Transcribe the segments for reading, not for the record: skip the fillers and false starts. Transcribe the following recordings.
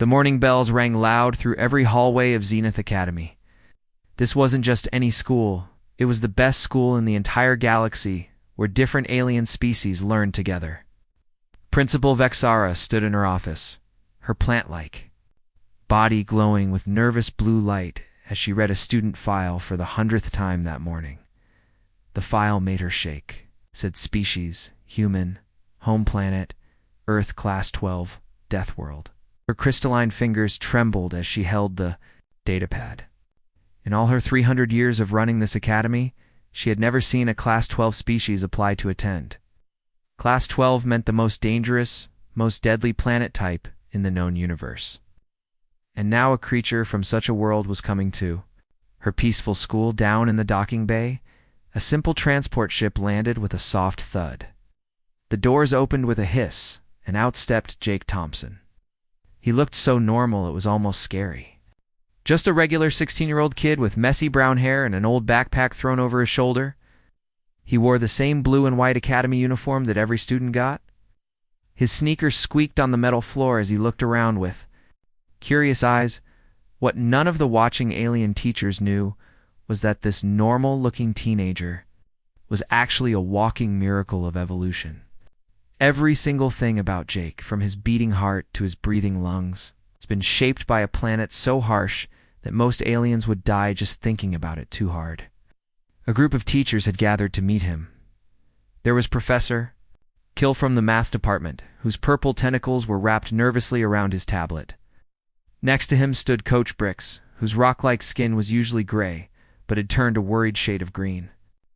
The morning bells rang loud through every hallway of Zenith Academy. This wasn't just any school, it was the best school in the entire galaxy, where different alien species learned together. Principal Vexara stood in her office, her plant-like body glowing with nervous blue light as she read a student file for the 100th time that morning. The file made her shake. It said species, human, home planet, Earth Class 12, Deathworld. Her crystalline fingers trembled as she held the datapad. In all her 300 years of running this academy, she had never seen a Class 12 species apply to attend. Class 12 meant the most dangerous, most deadly planet type in the known universe. And now a creature from such a world was coming too. Her peaceful school down in the docking bay, a simple transport ship landed with a soft thud. The doors opened with a hiss, and out stepped Jake Thompson. He looked so normal it was almost scary. Just a regular 16-year-old kid with messy brown hair and an old backpack thrown over his shoulder. He wore the same blue and white academy uniform that every student got. His sneakers squeaked on the metal floor as he looked around with curious eyes. What none of the watching alien teachers knew was that this normal-looking teenager was actually a walking miracle of evolution. Every single thing about Jake, from his beating heart to his breathing lungs, has been shaped by a planet so harsh that most aliens would die just thinking about it too hard. A group of teachers had gathered to meet him. There was Professor Kill from the math department, whose purple tentacles were wrapped nervously around his tablet. Next to him stood Coach Bricks, whose rock-like skin was usually gray, but had turned a worried shade of green.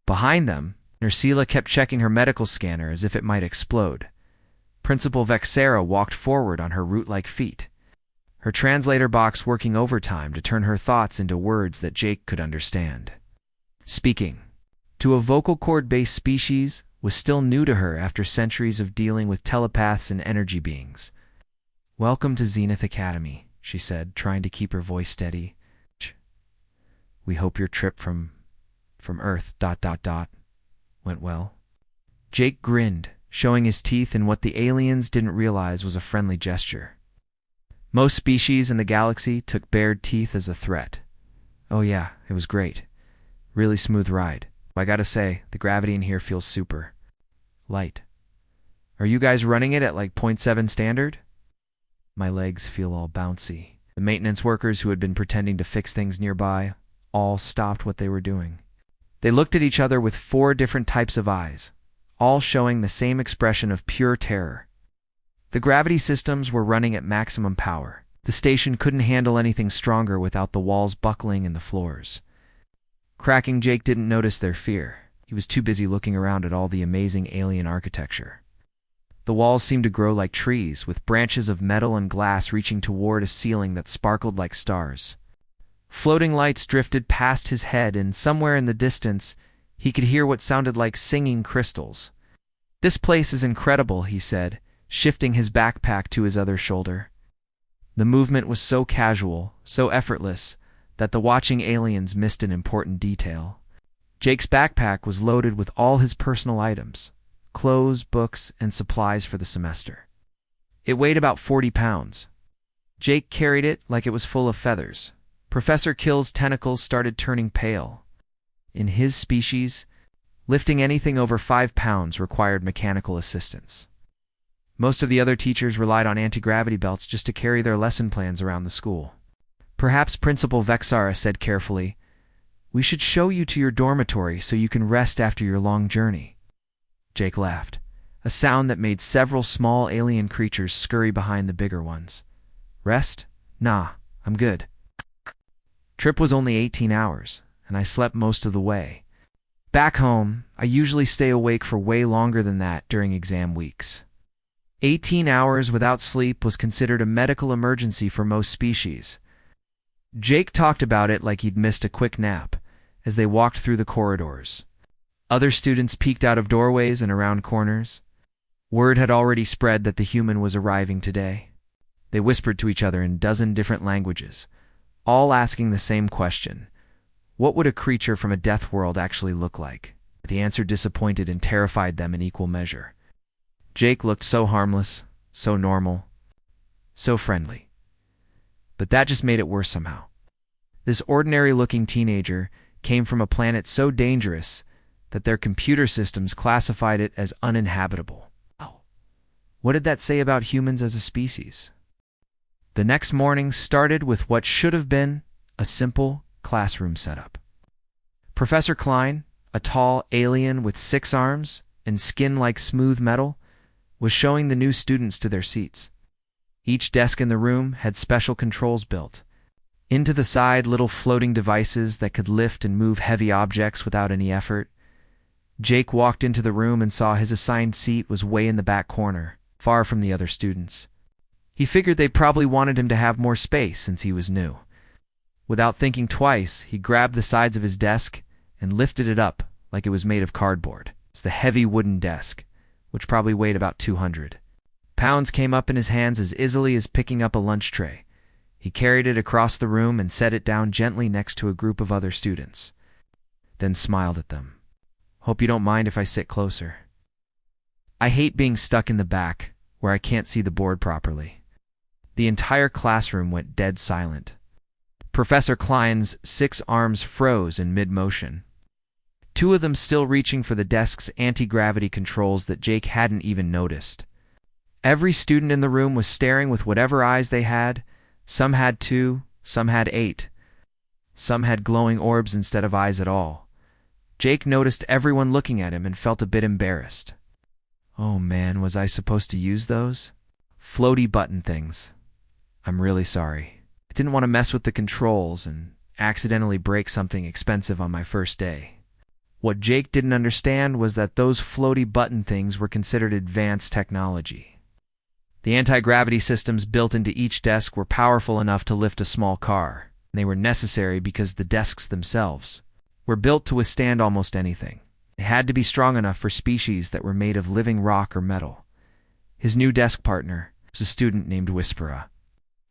Behind them, Nursila kept checking her medical scanner as if it might explode. Principal Vexara walked forward on her root-like feet, her translator box working overtime to turn her thoughts into words that Jake could understand. Speaking to a vocal cord-based species was still new to her after centuries of dealing with telepaths and energy beings. "Welcome to Zenith Academy," she said, trying to keep her voice steady. "We hope your trip from Earth ... went well." Jake grinned, showing his teeth in what the aliens didn't realize was a friendly gesture. Most species in the galaxy took bared teeth as a threat. "Oh yeah, it was great. Really smooth ride. I gotta say, the gravity in here feels super light. Are you guys running it at like 0.7 standard?" "My legs feel all bouncy." The maintenance workers who had been pretending to fix things nearby all stopped what they were doing. They looked at each other with 4 different types of eyes, all showing the same expression of pure terror. The gravity systems were running at maximum power. The station couldn't handle anything stronger without the walls buckling and the floors cracking. Jake didn't notice their fear. He was too busy looking around at all the amazing alien architecture. The walls seemed to grow like trees, with branches of metal and glass reaching toward a ceiling that sparkled like stars. Floating lights drifted past his head, and somewhere in the distance, he could hear what sounded like singing crystals. "This place is incredible," he said, shifting his backpack to his other shoulder. The movement was so casual, so effortless, that the watching aliens missed an important detail. Jake's backpack was loaded with all his personal items, clothes, books, and supplies for the semester. It weighed about 40 pounds. Jake carried it like it was full of feathers. Professor Kill's tentacles started turning pale. In his species, lifting anything over 5 pounds required mechanical assistance. Most of the other teachers relied on anti-gravity belts just to carry their lesson plans around the school. Perhaps Principal Vexara said carefully, "We should show you to your dormitory so you can rest after your long journey." Jake laughed, a sound that made several small alien creatures scurry behind the bigger ones. "Rest? Nah, I'm good. Trip was only 18 hours, and I slept most of the way. Back home, I usually stay awake for way longer than that during exam weeks." 18 hours without sleep was considered a medical emergency for most species. Jake talked about it like he'd missed a quick nap as they walked through the corridors. Other students peeked out of doorways and around corners. Word had already spread that the human was arriving today. They whispered to each other in a dozen different languages, all asking the same question: what would a creature from a death world actually look like? The answer disappointed and terrified them in equal measure. Jake looked so harmless, so normal, so friendly. But that just made it worse somehow. This ordinary-looking teenager came from a planet so dangerous that their computer systems classified it as uninhabitable. Oh, what did that say about humans as a species? The next morning started with what should have been a simple classroom setup. Professor Klein, a tall alien with 6 arms and skin like smooth metal, was showing the new students to their seats. Each desk in the room had special controls built into the side, little floating devices that could lift and move heavy objects without any effort. Jake walked into the room and saw his assigned seat was way in the back corner, far from the other students. He figured they probably wanted him to have more space since he was new. Without thinking twice, he grabbed the sides of his desk and lifted it up like it was made of cardboard. It's the heavy wooden desk, which probably weighed about 200 pounds, came up in his hands as easily as picking up a lunch tray. He carried it across the room and set it down gently next to a group of other students, then smiled at them. "Hope you don't mind if I sit closer. I hate being stuck in the back, where I can't see the board properly." The entire classroom went dead silent. Professor Klein's 6 arms froze in mid-motion, 2 of them still reaching for the desk's anti-gravity controls that Jake hadn't even noticed. Every student in the room was staring with whatever eyes they had. Some had 2, some had 8. Some had glowing orbs instead of eyes at all. Jake noticed everyone looking at him and felt a bit embarrassed. Oh man, was I supposed to use those? Floaty button things. I'm really sorry. I didn't want to mess with the controls and accidentally break something expensive on my first day. What Jake didn't understand was that those floaty button things were considered advanced technology. The anti-gravity systems built into each desk were powerful enough to lift a small car. They were necessary because the desks themselves were built to withstand almost anything. They had to be strong enough for species that were made of living rock or metal. His new desk partner was a student named Whispera.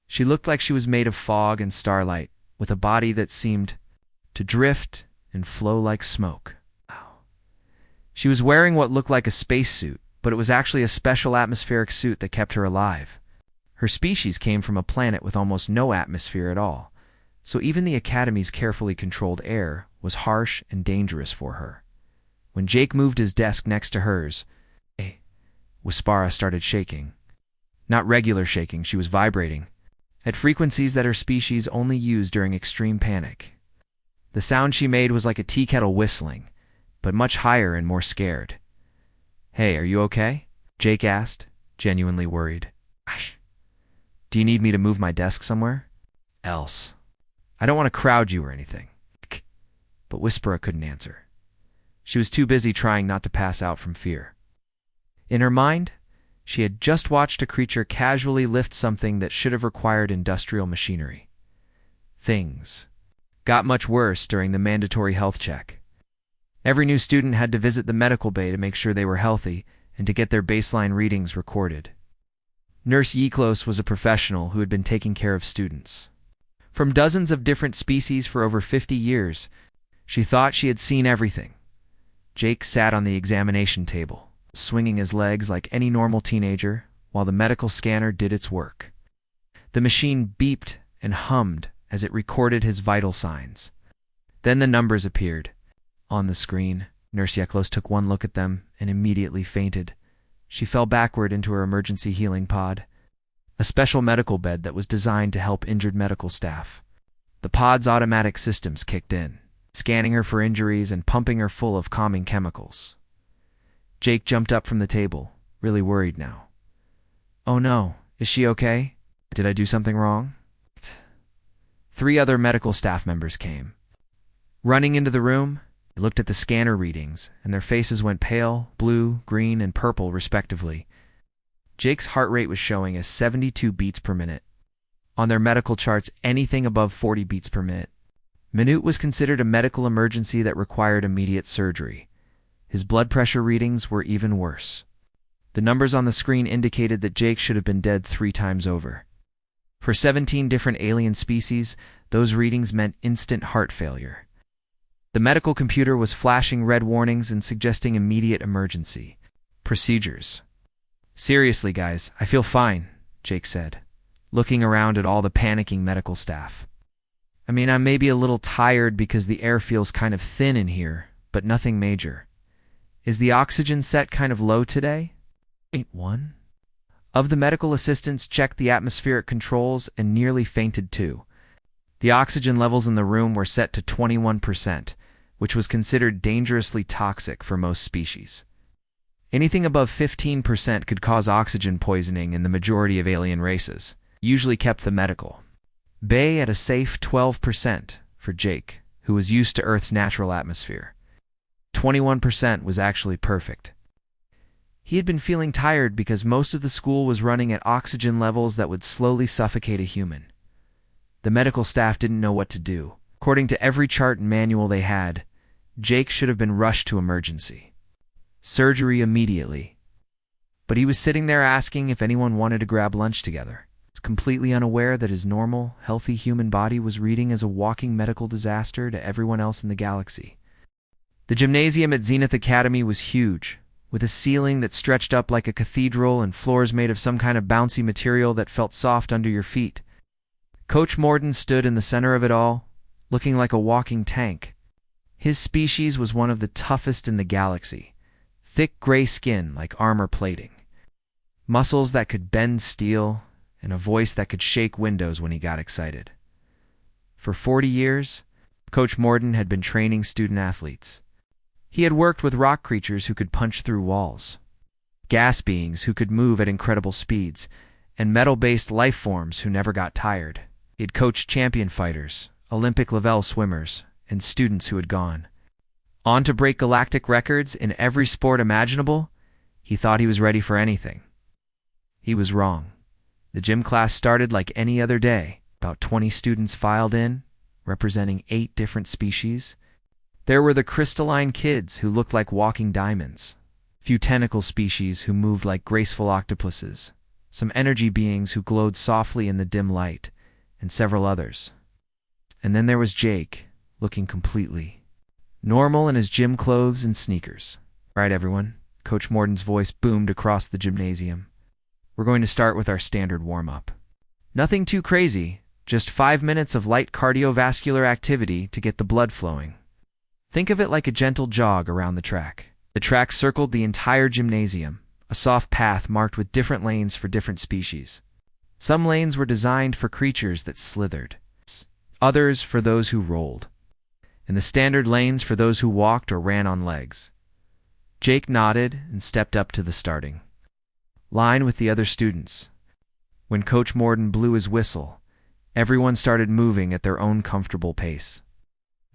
She looked like she was made of fog and starlight, with a body that seemed to drift and flow like smoke. She was wearing what looked like a spacesuit, but it was actually a special atmospheric suit that kept her alive. Her species came from a planet with almost no atmosphere at all, so even the Academy's carefully controlled air was harsh and dangerous for her. When Jake moved his desk next to hers, Whispera started shaking. Not regular shaking, she was vibrating, at frequencies that her species only used during extreme panic. The sound she made was like a tea kettle whistling, but much higher and more scared. "Hey, are you okay?" Jake asked, genuinely worried. "Gosh. Do you need me to move my desk somewhere else? I don't want to crowd you or anything." But Whispera couldn't answer. She was too busy trying not to pass out from fear. In her mind, she had just watched a creature casually lift something that should have required industrial machinery. Things got much worse during the mandatory health check. Every new student had to visit the medical bay to make sure they were healthy and to get their baseline readings recorded. Nurse Yiklos was a professional who had been taking care of students from dozens of different species for over 50 years. She thought she had seen everything. Jake sat on the examination table, swinging his legs like any normal teenager, while the medical scanner did its work. The machine beeped and hummed as it recorded his vital signs. Then the numbers appeared on the screen. Nurse Yiklos took one look at them and immediately fainted. She fell backward into her emergency healing pod, a special medical bed that was designed to help injured medical staff. The pod's automatic systems kicked in, scanning her for injuries and pumping her full of calming chemicals. Jake jumped up from the table, really worried now. "Oh no, is she okay? Did I do something wrong?" 3 other medical staff members came. Running into the room, they looked at the scanner readings, and their faces went pale, blue, green, and purple respectively. Jake's heart rate was showing as 72 beats per minute. On their medical charts, anything above 40 beats per minute was considered a medical emergency that required immediate surgery. His blood pressure readings were even worse. The numbers on the screen indicated that Jake should have been dead 3 times over. For 17 different alien species, those readings meant instant heart failure. The medical computer was flashing red warnings and suggesting immediate emergency procedures. "Seriously, guys, I feel fine," Jake said, looking around at all the panicking medical staff. I mean, I'm maybe a little tired because the air feels kind of thin in here, but nothing major. Is the oxygen set kind of low today? Ain't one? Of the medical assistants checked the atmospheric controls and nearly fainted too. The oxygen levels in the room were set to 21%, which was considered dangerously toxic for most species. Anything above 15% could cause oxygen poisoning in the majority of alien races, usually kept the medical bay at a safe 12% for Jake, who was used to Earth's natural atmosphere. 21% was actually perfect. He had been feeling tired because most of the school was running at oxygen levels that would slowly suffocate a human. The medical staff didn't know what to do. According to every chart and manual they had, Jake should have been rushed to emergency surgery immediately. But he was sitting there asking if anyone wanted to grab lunch together, completely unaware that his normal, healthy human body was reading as a walking medical disaster to everyone else in the galaxy. The gymnasium at Zenith Academy was huge, with a ceiling that stretched up like a cathedral and floors made of some kind of bouncy material that felt soft under your feet. Coach Morden stood in the center of it all, looking like a walking tank. His species was one of the toughest in the galaxy. Thick gray skin like armor plating, muscles that could bend steel, and a voice that could shake windows when he got excited. For 40 years, Coach Morden had been training student-athletes. He had worked with rock creatures who could punch through walls, gas beings who could move at incredible speeds, and metal-based life forms who never got tired. He had coached champion fighters, Olympic-level swimmers, and students who had gone on to break galactic records in every sport imaginable. He thought he was ready for anything. He was wrong. The gym class started like any other day. About 20 students filed in, representing 8 different species. There were the crystalline kids who looked like walking diamonds, few tentacle species who moved like graceful octopuses, some energy beings who glowed softly in the dim light, and several others. And then there was Jake, looking completely normal in his gym clothes and sneakers. "Right, everyone," Coach Morden's voice boomed across the gymnasium. "We're going to start with our standard warm-up. Nothing too crazy, just 5 minutes of light cardiovascular activity to get the blood flowing. Think of it like a gentle jog around the track." The track circled the entire gymnasium, a soft path marked with different lanes for different species. Some lanes were designed for creatures that slithered, others for those who rolled, and the standard lanes for those who walked or ran on legs. Jake nodded and stepped up to the starting line with the other students. When Coach Morden blew his whistle, everyone started moving at their own comfortable pace.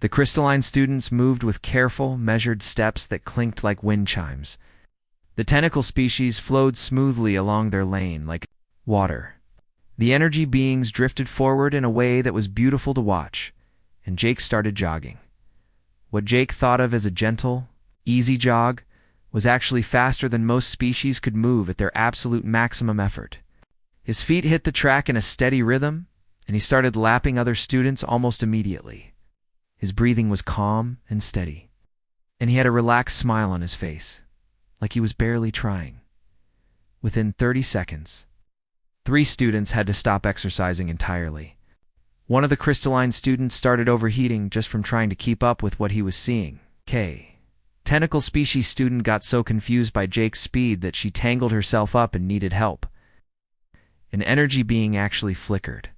The crystalline students moved with careful, measured steps that clinked like wind chimes. The tentacle species flowed smoothly along their lane like water. The energy beings drifted forward in a way that was beautiful to watch, and Jake started jogging. What Jake thought of as a gentle, easy jog was actually faster than most species could move at their absolute maximum effort. His feet hit the track in a steady rhythm, and he started lapping other students almost immediately. His breathing was calm and steady, and he had a relaxed smile on his face, like he was barely trying. Within 30 seconds, 3 students had to stop exercising entirely. One of the crystalline students started overheating just from trying to keep up with what he was seeing. Tentacle species student got so confused by Jake's speed that she tangled herself up and needed help. An energy being actually flickered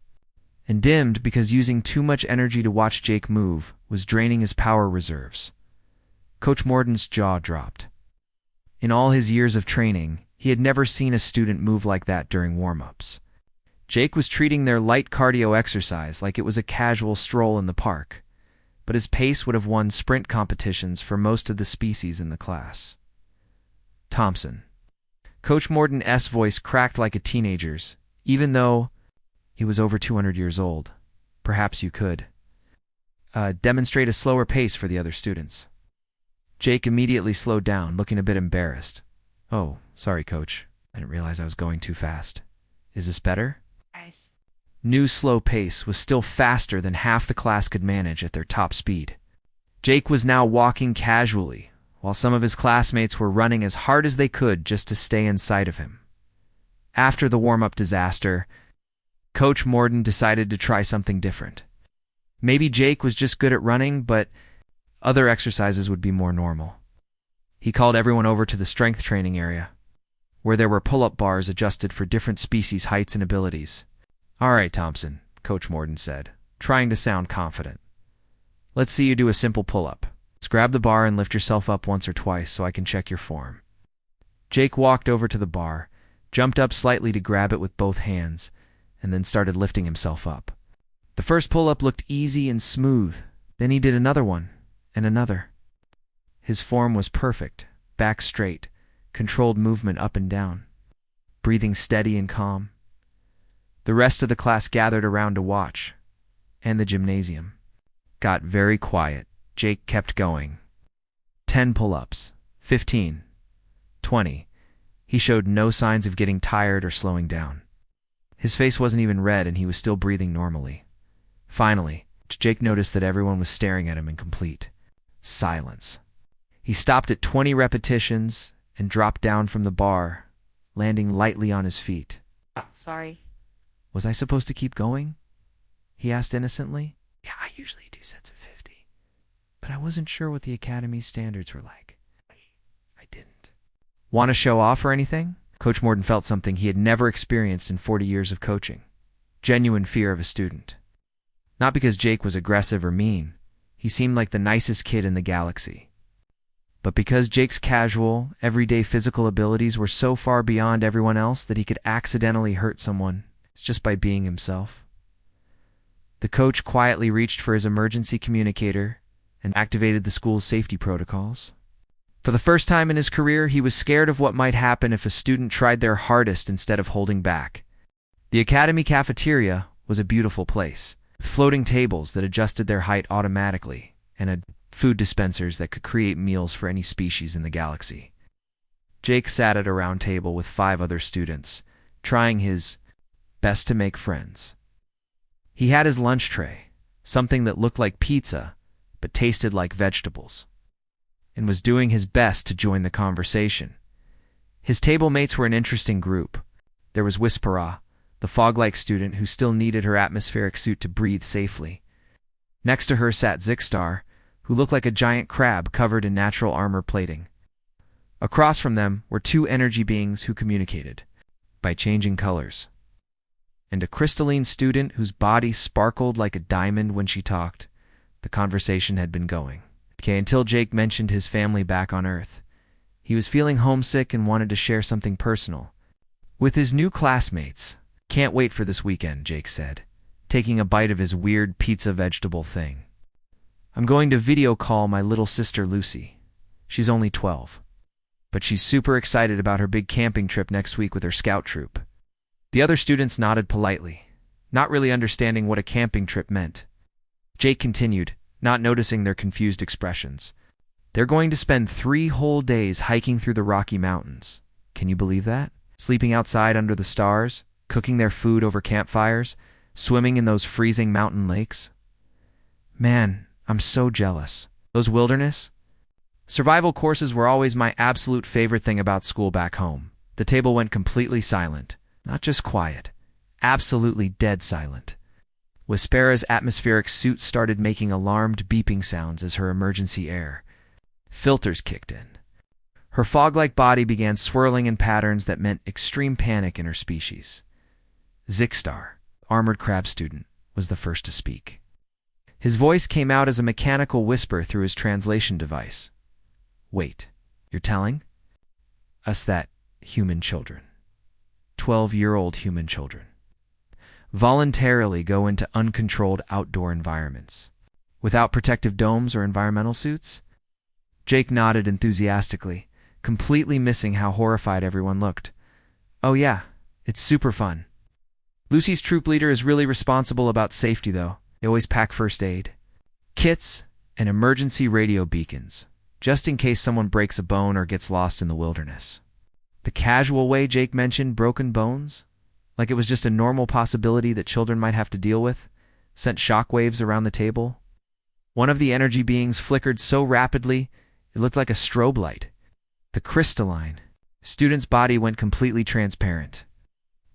and dimmed because using too much energy to watch Jake move was draining his power reserves. Coach Morden's jaw dropped. In all his years of training, he had never seen a student move like that during warm-ups. Jake was treating their light cardio exercise like it was a casual stroll in the park, but his pace would have won sprint competitions for most of the species in the class. "Thompson." Coach Morden's voice cracked like a teenager's, even though he was over 200 years old. "Perhaps you could demonstrate a slower pace for the other students." Jake immediately slowed down, looking a bit embarrassed. "Oh, sorry, Coach. I didn't realize I was going too fast. Is this better?" Nice. New slow pace was still faster than half the class could manage at their top speed. Jake was now walking casually, while some of his classmates were running as hard as they could just to stay in sight of him. After the warm-up disaster, Coach Morden decided to try something different. Maybe Jake was just good at running, but other exercises would be more normal. He called everyone over to the strength training area, where there were pull-up bars adjusted for different species' heights and abilities. "All right, Thompson," Coach Morden said, trying to sound confident. "Let's see you do a simple pull-up. Let's grab the bar and lift yourself up once or twice so I can check your form." Jake walked over to the bar, jumped up slightly to grab it with both hands, and then started lifting himself up. The first pull-up looked easy and smooth. Then he did another one, and another. His form was perfect, back straight, controlled movement up and down, breathing steady and calm. The rest of the class gathered around to watch, and the gymnasium got very quiet. Jake kept going. 10 pull-ups, 15, 20. He showed no signs of getting tired or slowing down. His face wasn't even red, and he was still breathing normally. Finally, Jake noticed that everyone was staring at him in complete silence. He stopped at 20 repetitions and dropped down from the bar, landing lightly on his feet. Sorry. "Was I supposed to keep going?" he asked innocently. "Yeah, I usually do sets of 50, but I wasn't sure what the Academy's standards were like. I didn't." "Want to show off or anything?" Coach Morden felt something he had never experienced in 40 years of coaching. Genuine fear of a student. Not because Jake was aggressive or mean. He seemed like the nicest kid in the galaxy. But because Jake's casual, everyday physical abilities were so far beyond everyone else that he could accidentally hurt someone just by being himself. The coach quietly reached for his emergency communicator and activated the school's safety protocols. For the first time in his career, he was scared of what might happen if a student tried their hardest instead of holding back. The academy cafeteria was a beautiful place, with floating tables that adjusted their height automatically and food dispensers that could create meals for any species in the galaxy. Jake sat at a round table with 5 other students, trying his best to make friends. He had his lunch tray, something that looked like pizza but tasted like vegetables, and was doing his best to join the conversation. His table mates were an interesting group. There was Whispera, the fog-like student who still needed her atmospheric suit to breathe safely. Next to her sat Zixstar, who looked like a giant crab covered in natural armor plating. Across from them were 2 energy beings who communicated by changing colors, and a crystalline student whose body sparkled like a diamond when she talked. The conversation had been going. Until Jake mentioned his family back on Earth. He was feeling homesick and wanted to share something personal with his new classmates. "Can't wait for this weekend," Jake said, taking a bite of his weird pizza vegetable thing. "I'm going to video call my little sister Lucy. She's only 12. But she's super excited about her big camping trip next week with her scout troop." The other students nodded politely, not really understanding what a camping trip meant. Jake continued, not noticing their confused expressions. "They're going to spend 3 whole days hiking through the Rocky Mountains. Can you believe that? Sleeping outside under the stars, cooking their food over campfires, swimming in those freezing mountain lakes. Man, I'm so jealous. Those wilderness survival courses were always my absolute favorite thing about school back home." The table went completely silent. Not just quiet, absolutely dead silent. Whispera's atmospheric suit started making alarmed beeping sounds as her emergency air filters kicked in. Her fog-like body began swirling in patterns that meant extreme panic in her species. Zixstar, armored crab student, was the first to speak. His voice came out as a mechanical whisper through his translation device. "Wait, you're telling us that human children, 12-year-old human children, voluntarily go into uncontrolled outdoor environments without protective domes or environmental suits?" Jake nodded enthusiastically, completely missing how horrified everyone looked. "Oh yeah, it's super fun. Lucy's troop leader is really responsible about safety, though. They always pack first aid kits and emergency radio beacons, just in case someone breaks a bone or gets lost in the wilderness." The casual way Jake mentioned broken bones, like it was just a normal possibility that children might have to deal with, sent shockwaves around the table. One of the energy beings flickered so rapidly it looked like a strobe light. The crystalline student's body went completely transparent.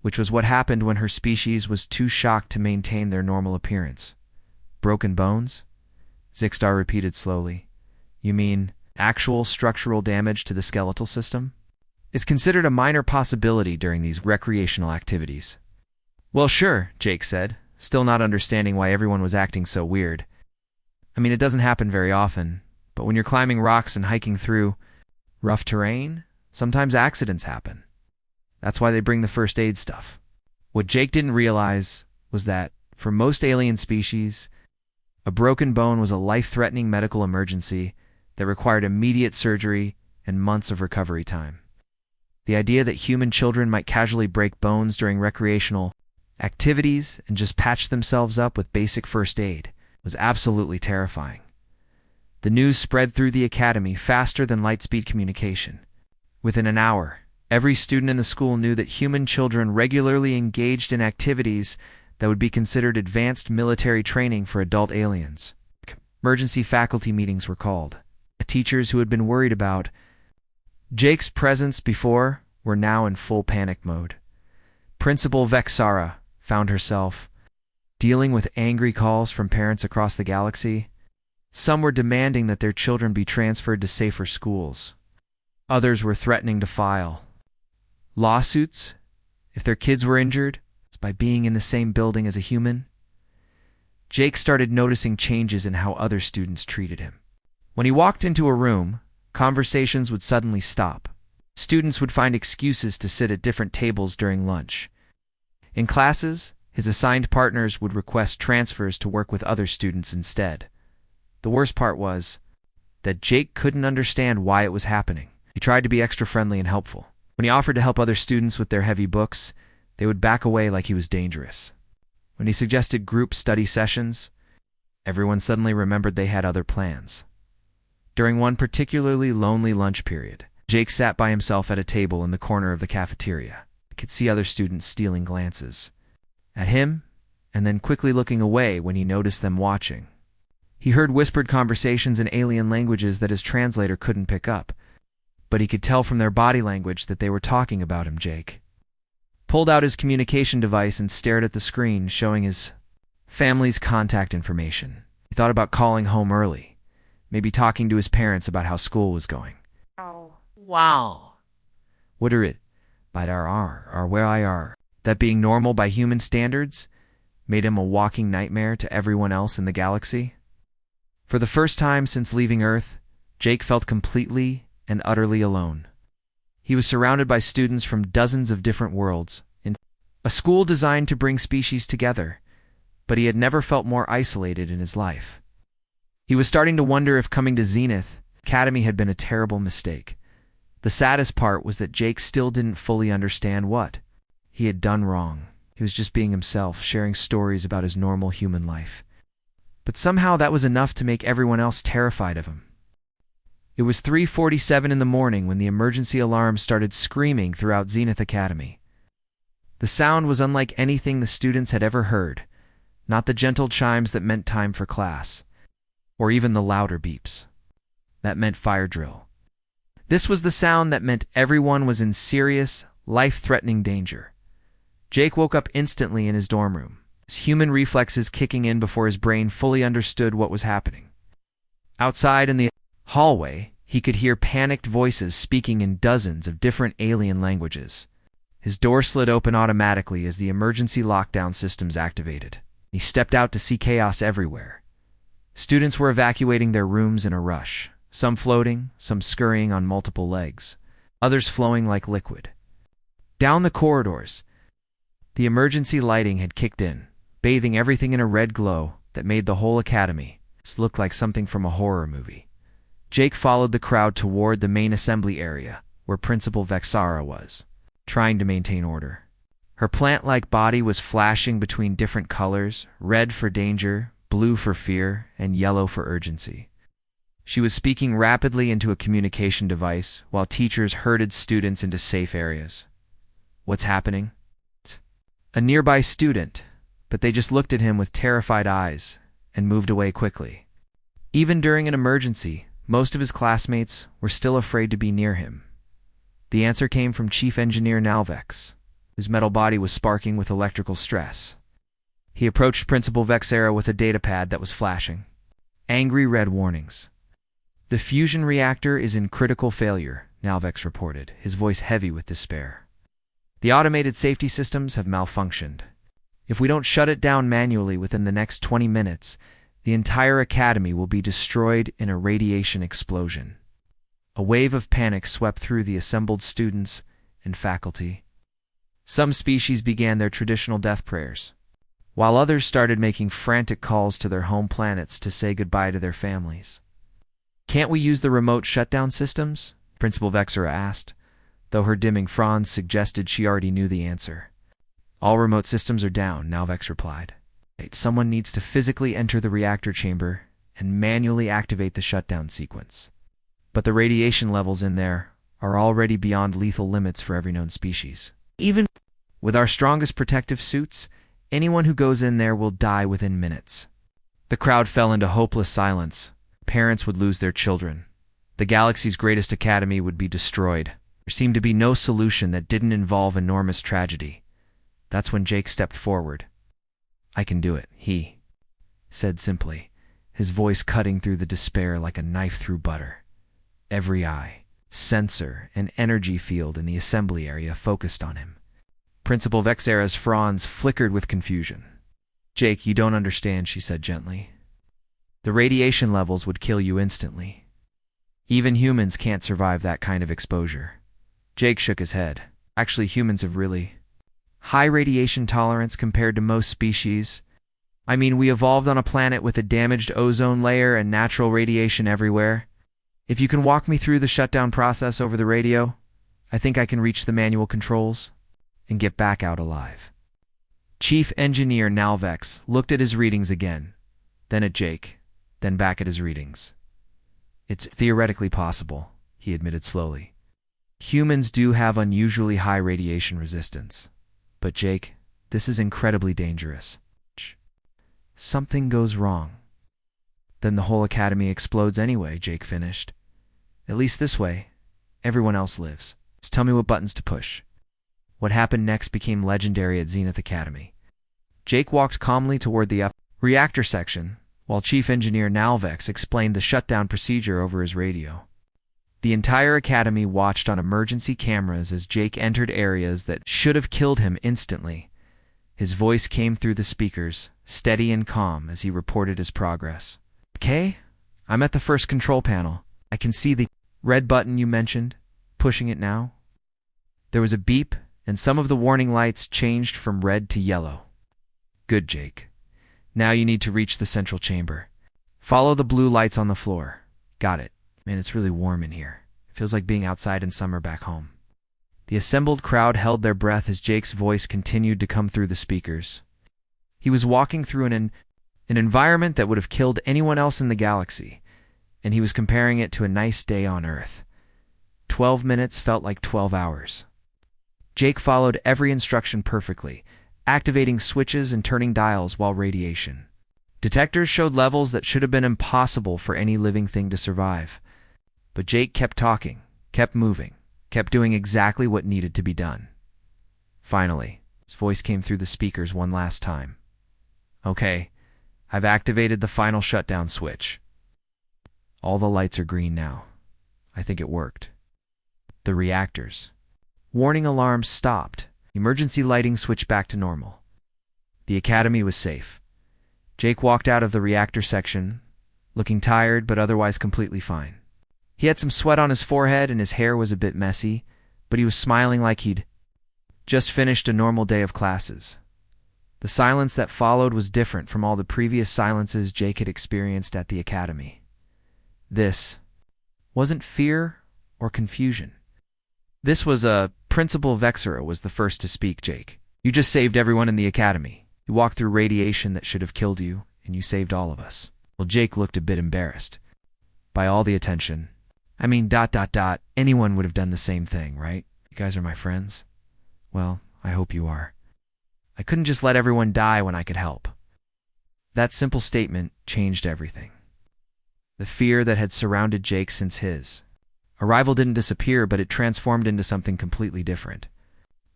which was what happened when her species was too shocked to maintain their normal appearance. Broken bones? Zixstar repeated slowly. You mean actual structural damage to the skeletal system? It's considered a minor possibility during these recreational activities. Well, sure, Jake said, still not understanding why everyone was acting so weird. I mean, it doesn't happen very often, but when you're climbing rocks and hiking through rough terrain, sometimes accidents happen. That's why they bring the first aid stuff. What Jake didn't realize was that, for most alien species, a broken bone was a life-threatening medical emergency that required immediate surgery and months of recovery time. The idea that human children might casually break bones during recreational activities and just patch themselves up with basic first aid was absolutely terrifying. The news spread through the academy faster than light-speed communication. Within an hour, every student in the school knew that human children regularly engaged in activities that would be considered advanced military training for adult aliens. Emergency faculty meetings were called. Teachers who had been worried about Jake's presence before were now in full panic mode. Principal Vexara found herself dealing with angry calls from parents across the galaxy. Some were demanding that their children be transferred to safer schools. Others were threatening to file lawsuits if their kids were injured by being in the same building as a human. Jake started noticing changes in how other students treated him. When he walked into a room, conversations would suddenly stop. Students would find excuses to sit at different tables during lunch. In classes, his assigned partners would request transfers to work with other students instead. The worst part was that Jake couldn't understand why it was happening. He tried to be extra friendly and helpful. When he offered to help other students with their heavy books, they would back away like he was dangerous. When he suggested group study sessions, everyone suddenly remembered they had other plans. During one particularly lonely lunch period, Jake sat by himself at a table in the corner of the cafeteria. He could see other students stealing glances at him and then quickly looking away when he noticed them watching. He heard whispered conversations in alien languages that his translator couldn't pick up, but he could tell from their body language that they were talking about him. Jake pulled out his communication device and stared at the screen showing his family's contact information. He thought about calling home early, maybe talking to his parents about how school was going. Oh, wow. What are it? But or where I are. That being normal by human standards made him a walking nightmare to everyone else in the galaxy. For the first time since leaving Earth, Jake felt completely and utterly alone. He was surrounded by students from dozens of different worlds, in a school designed to bring species together, but he had never felt more isolated in his life. He was starting to wonder if coming to Zenith Academy had been a terrible mistake. The saddest part was that Jake still didn't fully understand what he had done wrong. He was just being himself, sharing stories about his normal human life. But somehow that was enough to make everyone else terrified of him. It was 3:47 in the morning when the emergency alarm started screaming throughout Zenith Academy. The sound was unlike anything the students had ever heard, not the gentle chimes that meant time for class, or even the louder beeps that meant fire drill. This was the sound that meant everyone was in serious, life-threatening danger. Jake woke up instantly in his dorm room, his human reflexes kicking in before his brain fully understood what was happening. Outside in the hallway, he could hear panicked voices speaking in dozens of different alien languages. His door slid open automatically as the emergency lockdown systems activated. He stepped out to see chaos everywhere. Students were evacuating their rooms in a rush, some floating, some scurrying on multiple legs, others flowing like liquid. Down the corridors, the emergency lighting had kicked in, bathing everything in a red glow that made the whole academy look like something from a horror movie. Jake followed the crowd toward the main assembly area, where Principal Vexara was, trying to maintain order. Her plant-like body was flashing between different colors, red for danger, blue for fear, and yellow for urgency. She was speaking rapidly into a communication device while teachers herded students into safe areas. What's happening? A nearby student, but they just looked at him with terrified eyes and moved away quickly. Even during an emergency, most of his classmates were still afraid to be near him. The answer came from Chief Engineer Nalvex. whose metal body was sparking with electrical stress. He approached Principal Vexera with a datapad that was flashing. Angry red warnings. "The fusion reactor is in critical failure," Nalvex reported, his voice heavy with despair. "The automated safety systems have malfunctioned. If we don't shut it down manually within the next 20 minutes, the entire academy will be destroyed in a radiation explosion." A wave of panic swept through the assembled students and faculty. Some species began their traditional death prayers, while others started making frantic calls to their home planets to say goodbye to their families. "Can't we use the remote shutdown systems?" Principal Vexera asked, though her dimming fronds suggested she already knew the answer. "All remote systems are down," Nalvex replied. "Someone needs to physically enter the reactor chamber and manually activate the shutdown sequence. But the radiation levels in there are already beyond lethal limits for every known species. Even with our strongest protective suits, anyone who goes in there will die within minutes." The crowd fell into hopeless silence. Parents would lose their children. The galaxy's greatest academy would be destroyed. There seemed to be no solution that didn't involve enormous tragedy. That's when Jake stepped forward. "I can do it," he said simply, his voice cutting through the despair like a knife through butter. Every eye, sensor, and energy field in the assembly area focused on him. Principal Vexera's fronds flickered with confusion. "Jake, you don't understand," she said gently. "The radiation levels would kill you instantly. Even humans can't survive that kind of exposure." Jake shook his head. "Actually, humans have really high radiation tolerance compared to most species. I mean, we evolved on a planet with a damaged ozone layer and natural radiation everywhere. If you can walk me through the shutdown process over the radio, I think I can reach the manual controls and get back out alive." Chief Engineer Nalvex looked at his readings again, then at Jake, then back at his readings. "It's theoretically possible," he admitted slowly. "Humans do have unusually high radiation resistance. But Jake, this is incredibly dangerous. Something goes wrong. Then the whole academy explodes anyway," Jake finished. "At least this way, everyone else lives. Just tell me what buttons to push." What happened next became legendary at Zenith Academy. Jake walked calmly toward the reactor section, while Chief Engineer Nalvex explained the shutdown procedure over his radio. The entire academy watched on emergency cameras as Jake entered areas that should have killed him instantly. His voice came through the speakers, steady and calm as he reported his progress. "Okay, I'm at the first control panel. I can see the red button you mentioned. Pushing it now." There was a beep, and some of the warning lights changed from red to yellow. "Good, Jake. Now you need to reach the central chamber. Follow the blue lights on the floor." "Got it. Man, it's really warm in here. It feels like being outside in summer back home." The assembled crowd held their breath as Jake's voice continued to come through the speakers. He was walking through an environment that would have killed anyone else in the galaxy, and he was comparing it to a nice day on Earth. 12 minutes felt like 12 hours. Jake followed every instruction perfectly, activating switches and turning dials while radiation. Detectors showed levels that should have been impossible for any living thing to survive. But Jake kept talking, kept moving, kept doing exactly what needed to be done. Finally, his voice came through the speakers one last time. "Okay, I've activated the final shutdown switch. All the lights are green now. I think it worked." The reactors. Warning alarms stopped. Emergency lighting switched back to normal. The academy was safe. Jake walked out of the reactor section, looking tired but otherwise completely fine. He had some sweat on his forehead and his hair was a bit messy, but he was smiling like he'd just finished a normal day of classes. The silence that followed was different from all the previous silences Jake had experienced at the academy. This wasn't fear or confusion. This was Principal Vexera was the first to speak. "Jake, you just saved everyone in the academy. You walked through radiation that should have killed you, and you saved all of us." Well, Jake looked a bit embarrassed by all the attention. "I mean, ... anyone would have done the same thing, right? You guys are my friends. Well, I hope you are. I couldn't just let everyone die when I could help." That simple statement changed everything. The fear that had surrounded Jake since his arrival didn't disappear, but it transformed into something completely different.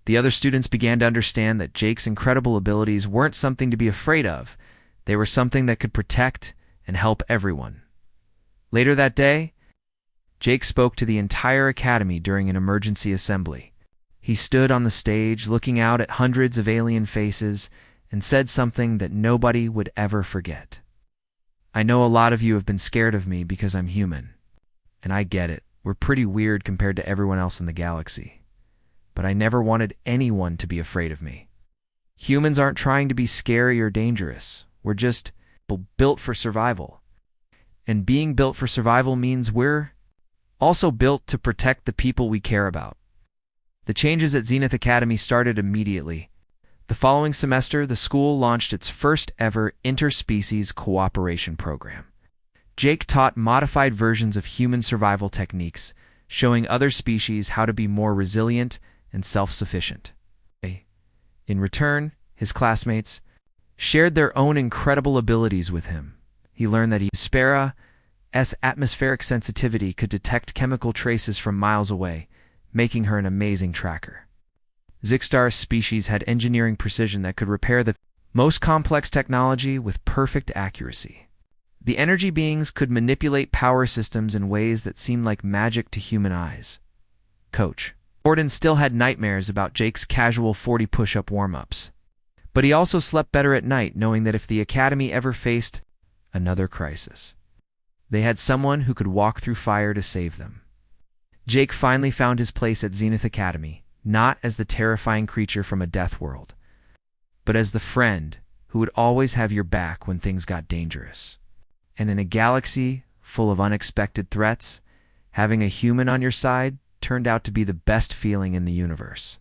The other students began to understand that Jake's incredible abilities weren't something to be afraid of. They were something that could protect and help everyone. Later that day, Jake spoke to the entire academy during an emergency assembly. He stood on the stage looking out at hundreds of alien faces and said something that nobody would ever forget. "I know a lot of you have been scared of me because I'm human. And I get it. We're pretty weird compared to everyone else in the galaxy. But I never wanted anyone to be afraid of me. Humans aren't trying to be scary or dangerous. We're just built for survival. And being built for survival means we're also built to protect the people we care about." The changes at Zenith Academy started immediately. The following semester, the school launched its first ever interspecies cooperation program. Jake taught modified versions of human survival techniques, showing other species how to be more resilient and self-sufficient. In return, his classmates shared their own incredible abilities with him. He learned that Spera's atmospheric sensitivity could detect chemical traces from miles away, making her an amazing tracker. Zixtar's species had engineering precision that could repair the most complex technology with perfect accuracy. The energy beings could manipulate power systems in ways that seemed like magic to human eyes. Coach Gordon still had nightmares about Jake's casual 40 push-up warm-ups. But he also slept better at night knowing that if the Academy ever faced another crisis, they had someone who could walk through fire to save them. Jake finally found his place at Zenith Academy, not as the terrifying creature from a Deathworld, but as the friend who would always have your back when things got dangerous. And in a galaxy full of unexpected threats, having a human on your side turned out to be the best feeling in the universe.